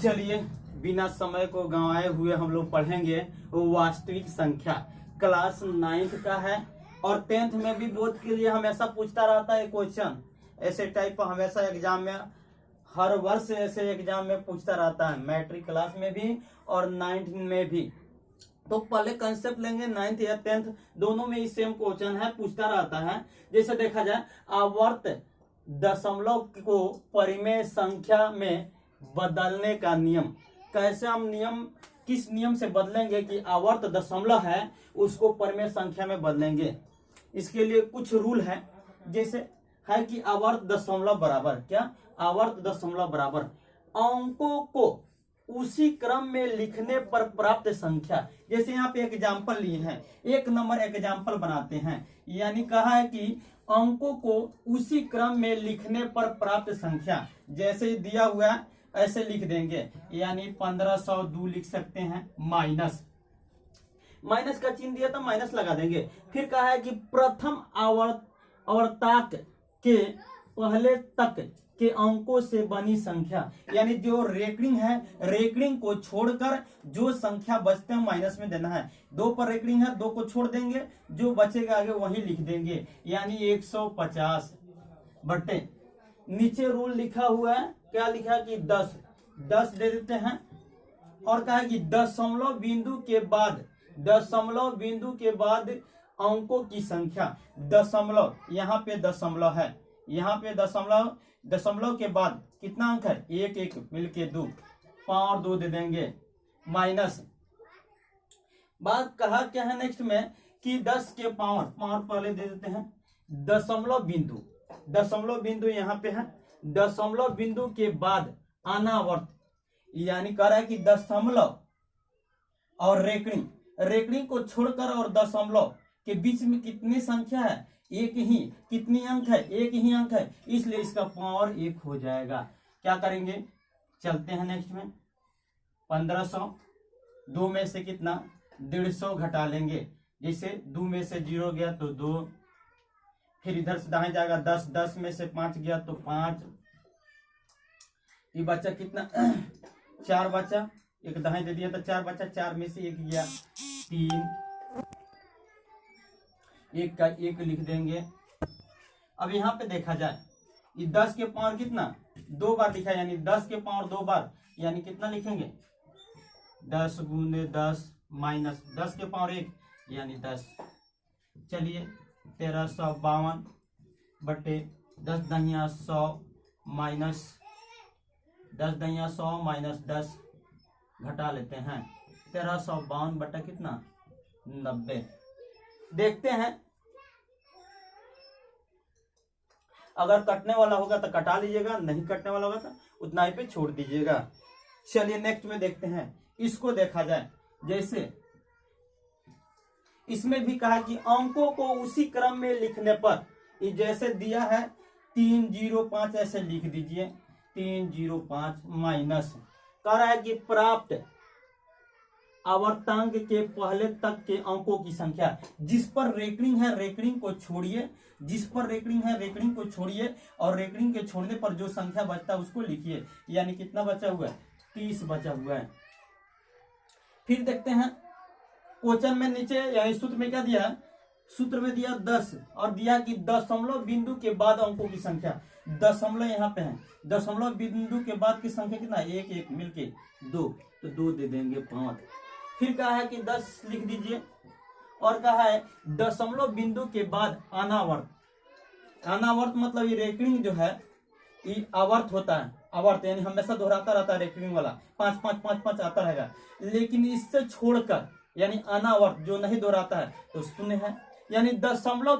चलिए बिना समय को गंवाए हुए हम लोग पढ़ेंगे वास्तविक संख्या। क्लास 9th का है और 10th में भी बोर्ड के लिए हमेशा पूछता रहता है क्वेश्चन। ऐसे टाइप का हमेशा एग्जाम में हर वर्ष ऐसे एग्जाम में पूछता रहता है, मैट्रिक क्लास में भी और 9th में भी। तो पहले कंसेप्ट लेंगे 9th या 10th दोनों में ही सेम क्वेश्चन है, पूछता रहता है। जैसे देखा जाए आवर्त दशमलव को परिमेय संख्या में बदलने का नियम। कैसे हम किस नियम से बदलेंगे कि आवर्त दशमलव है उसको परिमेय संख्या में बदलेंगे। इसके लिए कुछ रूल है, जैसे है कि आवर्त दशमलव बराबर क्या, आवर्त दशमलव बराबर अंकों को उसी क्रम में लिखने पर प्राप्त संख्या। जैसे यहाँ पे एग्जाम्पल लिए हैं, एक नंबर एग्जाम्पल बनाते हैं, यानी कहा है कि अंकों को उसी क्रम में लिखने पर प्राप्त संख्या। जैसे दिया हुआ है ऐसे लिख देंगे, यानी 1502 लिख सकते हैं, माइनस का चिन्ह दिया तो माइनस लगा देंगे। फिर कहा है कि प्रथम आवर्ताक के पहले तक के अंकों से बनी संख्या, यानी जो रेकरिंग है रेकरिंग को छोड़कर जो संख्या बचते हैं माइनस में देना है। 2 पर रेकरिंग है, 2 को छोड़ देंगे, जो बचेगा आगे वही लिख देंगे, यानी 150 बटे नीचे रूल लिखा हुआ है, क्या लिखा है कि 10 दे देते हैं। और कहा है कि दशमलव बिंदु के बाद अंकों की संख्या। दशमलव यहाँ पे दशमलव है, यहाँ पे दशमलव के बाद कितना अंक है, 1 मिलके 2, 5 और 2 दे देंगे, माइनस। बात कहा क्या है नेक्स्ट में कि 10 के पावर पहले दे देते हैं। दशमलव बिंदु यहाँ पे है, दशमलव बिंदु के बाद अनावर्त, यानी कह रहा है कि दशमलव और रेकरिंग को छोड़कर और दशमलव के बीच में कितनी संख्या है, एक ही। कितनी अंक है, एक ही अंक है, इसलिए इसका पावर 1 हो जाएगा। क्या करेंगे, चलते हैं नेक्स्ट में। 1500 2 में से कितना 150 घटा लेंगे। जैसे 2 में से 0 गया तो 2, फिर इधर से दाएं जाएगा 10 में से 5 गया तो 5, ये बचा कितना 4 बचा, एक दाएं दे दिया तो 4 बचा, 4 में से 1 गया 3, 1 का 1 लिख देंगे। अब यहाँ पे देखा जाए ये 10 के पावर कितना 2 बार लिखा है, यानी 10 के पावर 2 बार, यानी कितना लिखेंगे 10 गुने 10 माइनस 10 के पावर 1 यानी 10। चलिए 1352 बटे 10 दहिया 100 माइनस 10 दहिया 100 माइनस 10 घटा लेते हैं। 1352 बटा कितना 90। देखते हैं अगर कटने वाला होगा तो कटा लीजिएगा, नहीं कटने वाला होगा तो उतना ही पे छोड़ दीजिएगा। चलिए नेक्स्ट में देखते हैं। इसको देखा जाए, जैसे इसमें भी कहा कि अंकों को उसी क्रम में लिखने पर, जैसे दिया है 305 ऐसे लिख दीजिए, 305 माइनस कह रहा है कि प्राप्त आवर्तांक के पहले तक के अंकों की संख्या। जिस पर रेकरिंग है रेकरिंग को छोड़िए, जिस पर रेकरिंग है रेकरिंग को छोड़िए और रेकरिंग के छोड़ने पर जो संख्या बचता है उसको लिखिए, यानी कितना बचा हुआ है 30 बचा हुआ है। फिर देखते हैं क्वेश्चन में नीचे यानी सूत्र में क्या दिया है, सूत्र में दिया 10 और दिया कि दशमलव बिंदु के बाद अंकों की संख्या। दशमलव यहाँ पे है, दशमलव बिंदु के बाद की संख्या कितना 1 मिलके 2, तो 2 दे देंगे 5। फिर कहा है कि 10 लिख दीजिए और कहा है दशमलव बिंदु के बाद अनावर्त मतलब ये रेकरिंग जो है ये आवर्त होता है, आवर्त यानी हमेशा दोहराता रहता है रेकरिंग वाला, 5 5 5 5 आता रहेगा। लेकिन इससे छोड़कर यानी अनावर्त जो नहीं दोहराता है तो 0 है, यानी दशमलव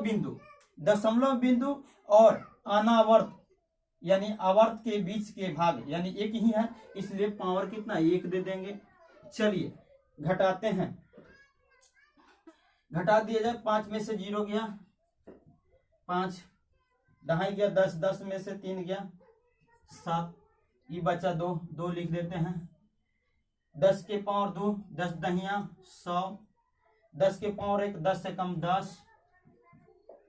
बिंदु और अनावर्त यानी आवर्त के बीच के भाग यानी एक ही है, इसलिए पावर कितना 1 दे देंगे। चलिए घटाते हैं, घटा दिया जाए। 5 में से 0 गया 5, दहाई गया 10 में से 3 गया 7, ये बचा 2 लिख देते हैं। 10 के पावर 2 10 दहिया 100, 10 के पावर 1 10 से कम 10,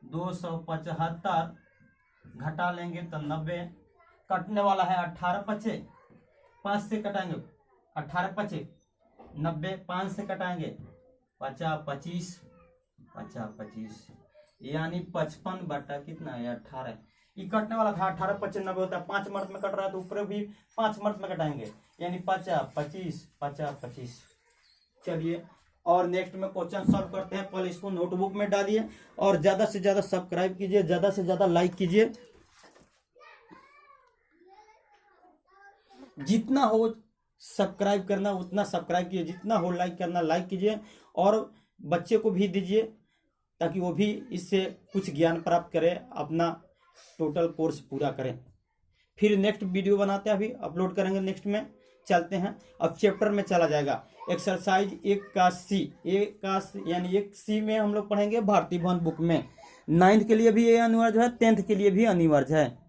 275 घटा लेंगे तो 90। कटने वाला है 18 बचे, 5 से कटाएंगे 18 पचे 90, 5 से कटाएंगे 50 25 50 25 यानी 55 बटा कितना है 18। ये कटने वाला था 18 25 90 होता है, 5 मर्द में कट रहा है तो ऊपर भी 5 मर्द में कटाएंगे यानी 50 25 50 25। चलिए और नेक्स्ट में क्वेश्चन सॉल्व करते हैं। पहले इसको नोटबुक में डालिए और ज्यादा से ज्यादा सब्सक्राइब कीजिए, ज्यादा से ज्यादा लाइक कीजिए, जितना हो सब्सक्राइब करना उतना सब्सक्राइब कीजिए, जितना हो लाइक करना लाइक कीजिए और बच्चे को भी दीजिए ताकि वो भी इससे कुछ ज्ञान प्राप्त करे, अपना टोटल कोर्स पूरा करें। फिर नेक्स्ट वीडियो बनाते हैं, अभी अपलोड करेंगे। नेक्स्ट में चलते हैं, अब चैप्टर में चला जाएगा। एक्सरसाइज 1 यानी 1C में हम लोग पढ़ेंगे भारतीय भवन बुक में। 9th के लिए भी ये अनिवार्य है, 10th के लिए भी अनिवार्य है।